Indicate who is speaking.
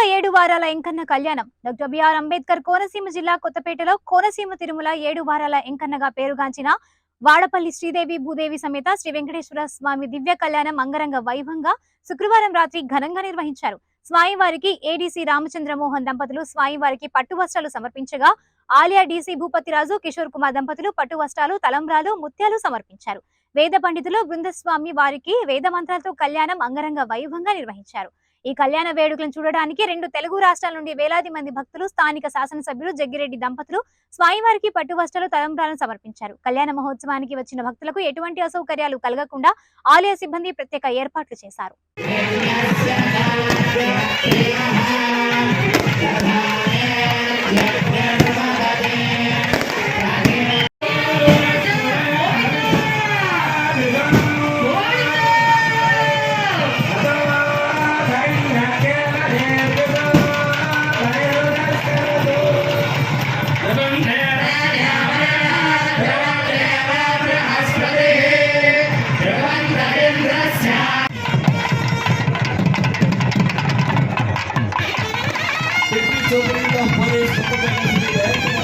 Speaker 1: ఘనంగా 7 వారాల ఎంకన్న కళ్యాణం. డాక్టర్ బిఆర్ అంబేద్కర్ కోనసీమ జిల్లా కొత్తపేటలో కోనసీమ తిరుమల 7 వారాల ఎంకన్నగా పేరుగాంచిన వాడపల్లి శ్రీదేవి భూదేవి సమేత శ్రీ వెంకటేశ్వర స్వామి దివ్య కళ్యాణం అంగరంగ వైభవంగా శుక్రవారం రాత్రి ఘనంగా నిర్వహించారు. స్వామివారికి ఏడీసీ రామచంద్రమోహన్ దంపతులు స్వామివారికి పట్టు వస్త్రాలు సమర్పించగా ఆలయ డీసీ భూపతిరాజు కిషోర్ కుమార్ దంపతులు పట్టు వస్త్రాలు, తలంబ్రాలు, ముత్యాలు సమర్పించారు. వేద పండితులు బృందస్వామి వారికి వేద మంత్రాలతో కళ్యాణం అంగరంగ వైభవంగా నిర్వహించారు. ఈ కళ్యాణ వేడుకలను చూడడానికి 2 తెలుగు రాష్ట్రాల నుండి వేలాది మంది భక్తులు, స్థానిక శాసనసభ్యులు జగ్గిరెడ్డి దంపతులు స్వామివారికి పట్టు వస్త్రాలు, తలంబ్రాలను సమర్పించారు. కళ్యాణ మహోత్సవానికి వచ్చిన భక్తులకు ఎటువంటి అసౌకర్యాలు కలగకుండా ఆలయ సిబ్బంది ప్రత్యేక ఏర్పాట్లు చేశారు.
Speaker 2: Sobre a